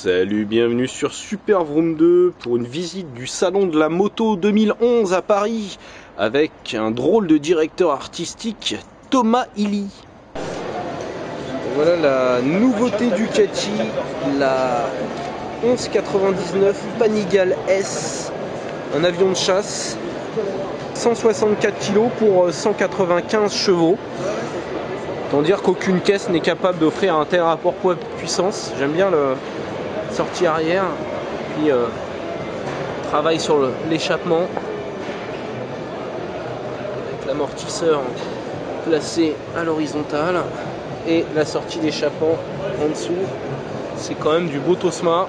Salut, bienvenue sur Super Vroom 2 pour une visite du salon de la moto 2011 à Paris avec un drôle de directeur artistique, Thomas Illy. Voilà la nouveauté Ducati, la 1199 Panigale S, un avion de chasse, 164 kg pour 195 chevaux. Autant dire qu'aucune caisse n'est capable d'offrir un tel rapport poids-puissance. J'aime bien le sortie arrière, puis travail sur l'échappement avec l'amortisseur placé à l'horizontale et la sortie d'échappement en dessous. C'est quand même du beau Tosma.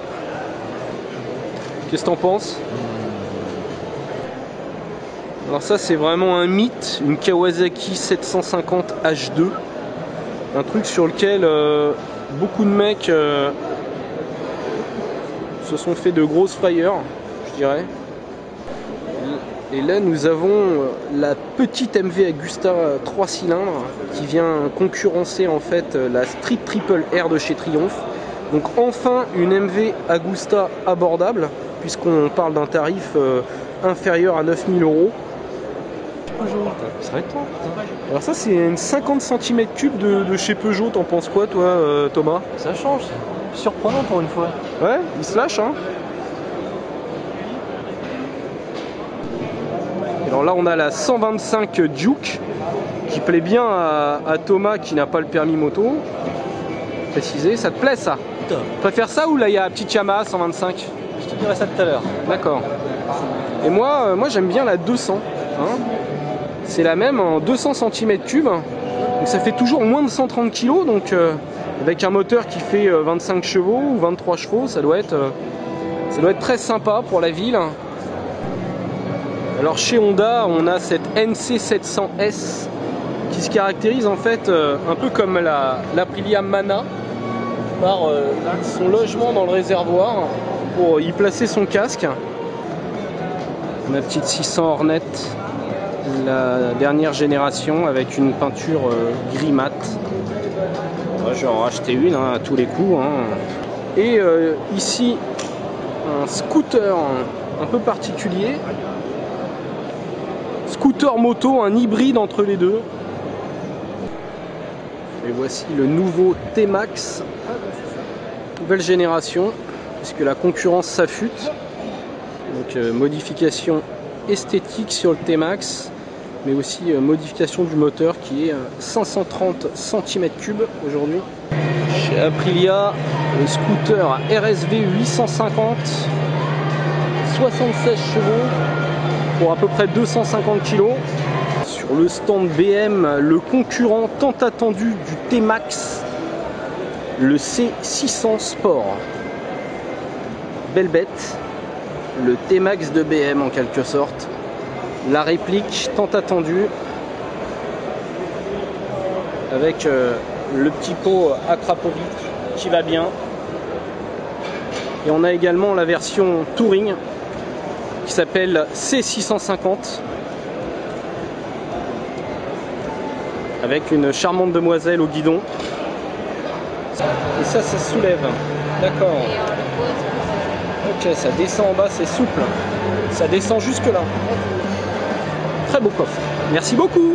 Qu'est-ce que t'en penses? Alors ça c'est vraiment un mythe, une Kawasaki 750 H2, un truc sur lequel beaucoup de mecs se sont fait de grosses frayeurs, je dirais. Et là nous avons la petite MV Agusta 3 cylindres qui vient concurrencer en fait la Street Triple R de chez Triumph. Donc enfin une MV Agusta abordable, puisqu'on parle d'un tarif inférieur à 9000 €. Ça va être temps. Alors ça c'est une 50 cm3 de chez Peugeot, t'en penses quoi toi Thomas? Ça change, surprenant pour une fois. Ouais, il se lâche hein. Alors là on a la 125 Duke qui plaît bien à Thomas qui n'a pas le permis moto. Précisé, ça te plaît ça? Tu préfères ça ou là il y a la petite Yamaha 125? Je te dirai ça tout à l'heure. D'accord. Et moi j'aime bien la 200. Hein, c'est la même en 200 cm3, donc ça fait toujours moins de 130 kg, donc avec un moteur qui fait 25 chevaux ou 23 chevaux, ça doit être très sympa pour la ville. Alors chez Honda, on a cette NC700S qui se caractérise en fait un peu comme l'Aprilia Mana par son logement dans le réservoir pour y placer son casque. Ma petite 600 Hornet, la dernière génération avec une peinture gris mat. Moi je vais en racheter une hein, à tous les coups. Hein. Et ici un scooter un peu particulier. Scooter moto, un hybride entre les deux. Et voici le nouveau T-Max, nouvelle génération, puisque la concurrence s'affûte. Donc modification esthétique sur le T-Max, mais aussi modification du moteur qui est 530 cm3 aujourd'hui. Chez Aprilia, le scooter RSV 850, 76 chevaux pour à peu près 250 kg. Sur le stand BM, le concurrent tant attendu du T-Max, le C600 Sport. Belle bête. Le T-Max de BM en quelque sorte, la réplique tant attendue avec le petit pot Akrapovic qui va bien. Et on a également la version Touring qui s'appelle C650 avec une charmante demoiselle au guidon. Et ça soulève, d'accord. Ok, ça descend en bas, c'est souple. Ça descend jusque là. Très beau coffre. Merci beaucoup.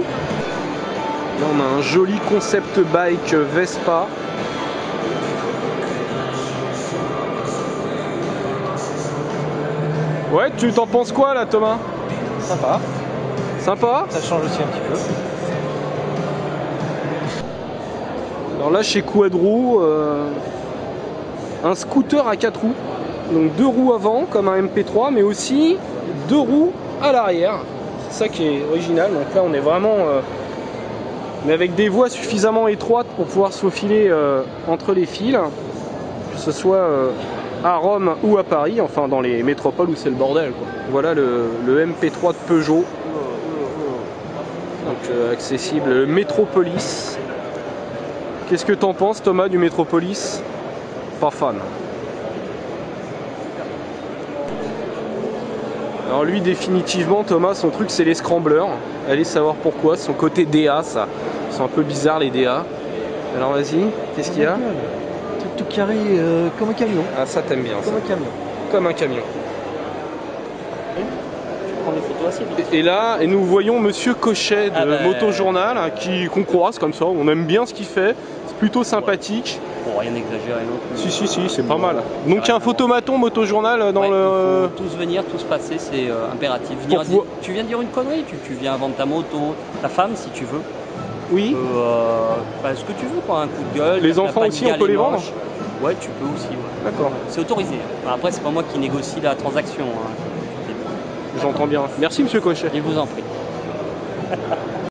Là, on a un joli concept bike Vespa. Ouais, tu t'en penses quoi là, Thomas? Sympa. Sympa? Ça change aussi un petit peu. Alors là, chez Quadro, un scooter à 4 roues. Donc 2 roues avant comme un MP3, mais aussi 2 roues à l'arrière. C'est ça qui est original. Donc là on est vraiment mais avec des voies suffisamment étroites pour pouvoir se faufiler entre les fils, que ce soit à Rome ou à Paris, enfin dans les métropoles où c'est le bordel quoi. Voilà le MP3 de Peugeot, donc accessible, le Métropolis. Qu'est-ce que t'en penses Thomas du Métropolis? Pas fan. Alors lui définitivement Thomas, son truc c'est les scramblers. Allez savoir pourquoi, son côté DA ça. Ils sont un peu bizarres les DA. Alors vas-y, qu'est-ce qu'il y a? tout carré comme un camion. Ah, ça t'aimes bien, ça. Comme un camion. Comme un camion. Je prends des photos assez vite. Et là, et nous voyons Monsieur Cochet de bah, Motojournal, hein, qu'on croise comme ça. On aime bien ce qu'il fait. C'est plutôt sympathique. Pour rien exagérer non plus. Si, c'est pas mal. Donc il y a un photomaton Motojournal dans Ouais, le... il faut tous venir, tous passer, c'est impératif. Pour pouvoir- Tu viens de dire une connerie, tu viens vendre ta moto, ta femme si tu veux. Oui. Ce que tu veux, quoi, un coup de gueule. Les la enfants aussi, Panigale on peut les est vendre? moche. Ouais, tu peux aussi. Ouais. D'accord. C'est autorisé. Enfin, après, c'est pas moi qui négocie la transaction. Hein. J'entends bien. Merci Monsieur Cochet. Je vous en prie.